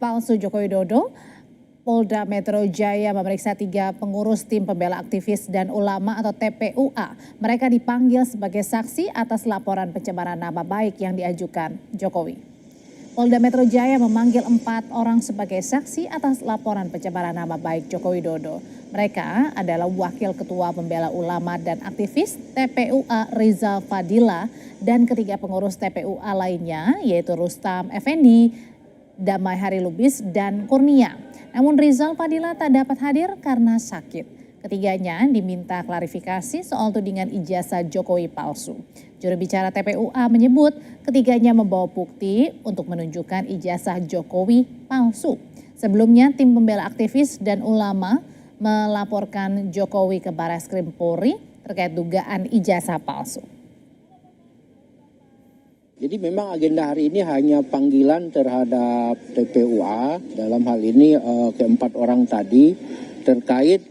palsu Joko Widodo, Polda Metro Jaya memeriksa 3 pengurus tim pembela aktivis dan ulama atau TPUA. Mereka dipanggil sebagai saksi atas laporan pencemaran nama baik yang diajukan Jokowi. Polda Metro Jaya memanggil 4 orang sebagai saksi atas laporan pencemaran nama baik Joko Widodo. Mereka adalah Wakil Ketua Pembela Ulama dan Aktivis TPUA Rizal Fadila dan ketiga pengurus TPUA lainnya yaitu Rustam Effendi, Damai Hari Lubis, dan Kurnia. Namun Rizal Fadila tak dapat hadir karena sakit. Ketiganya diminta klarifikasi soal tudingan ijazah Jokowi palsu. Juru bicara TPUA menyebut ketiganya membawa bukti untuk menunjukkan ijazah Jokowi palsu. Sebelumnya tim pembela aktivis dan ulama melaporkan Jokowi ke Barreskrim Polri terkait dugaan ijazah palsu. Jadi memang agenda hari ini hanya panggilan terhadap TPUA, dalam hal ini keempat orang tadi terkait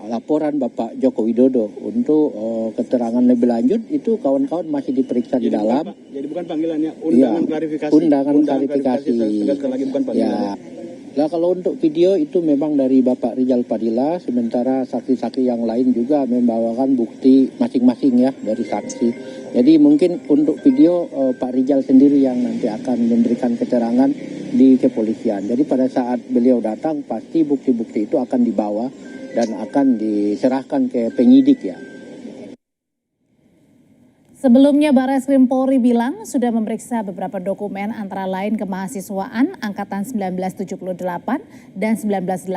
laporan Bapak Joko Widodo. Untuk keterangan lebih lanjut itu kawan-kawan masih diperiksa di dalam. Jadi bukan panggilannya, undangan klarifikasi. Undangan klarifikasi. Lagi bukan panggilan. Ya. Nah kalau untuk video itu memang dari Bapak Rizal Fadila, sementara saksi-saksi yang lain juga membawakan bukti masing-masing ya dari saksi. Jadi mungkin untuk video Pak Rizal sendiri yang nanti akan memberikan keterangan di kepolisian. Jadi pada saat beliau datang pasti bukti-bukti itu akan dibawa dan akan diserahkan ke penyidik ya. Sebelumnya Barreskrim Polri bilang sudah memeriksa beberapa dokumen antara lain kemahasiswaan Angkatan 1978 dan 1982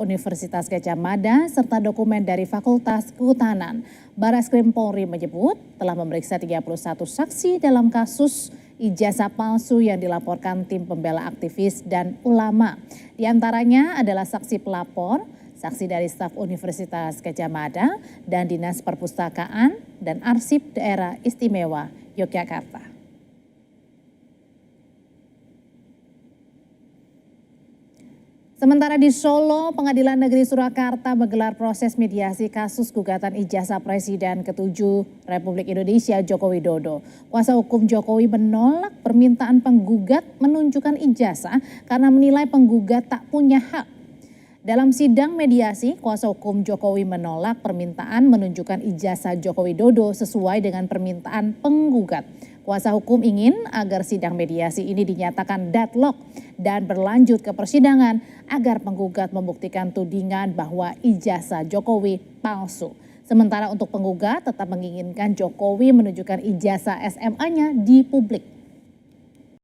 Universitas Gadjah Mada serta dokumen dari Fakultas Kehutanan. Barreskrim Polri menyebut telah memeriksa 31 saksi dalam kasus ijazah palsu yang dilaporkan tim pembela aktivis dan ulama. Di antaranya adalah saksi pelapor, saksi dari staf Universitas Gadjah Mada dan Dinas Perpustakaan dan Arsip Daerah Istimewa Yogyakarta. Sementara di Solo, Pengadilan Negeri Surakarta menggelar proses mediasi kasus gugatan ijazah Presiden ke-7 Republik Indonesia Joko Widodo. Kuasa hukum Jokowi menolak permintaan penggugat menunjukkan ijazah karena menilai penggugat tak punya hak. Dalam sidang mediasi, kuasa hukum Jokowi menolak permintaan menunjukkan ijazah Joko Widodo sesuai dengan permintaan penggugat. Kuasa hukum ingin agar sidang mediasi ini dinyatakan deadlock dan berlanjut ke persidangan agar penggugat membuktikan tudingan bahwa ijazah Jokowi palsu. Sementara untuk penggugat tetap menginginkan Jokowi menunjukkan ijazah SMA-nya di publik.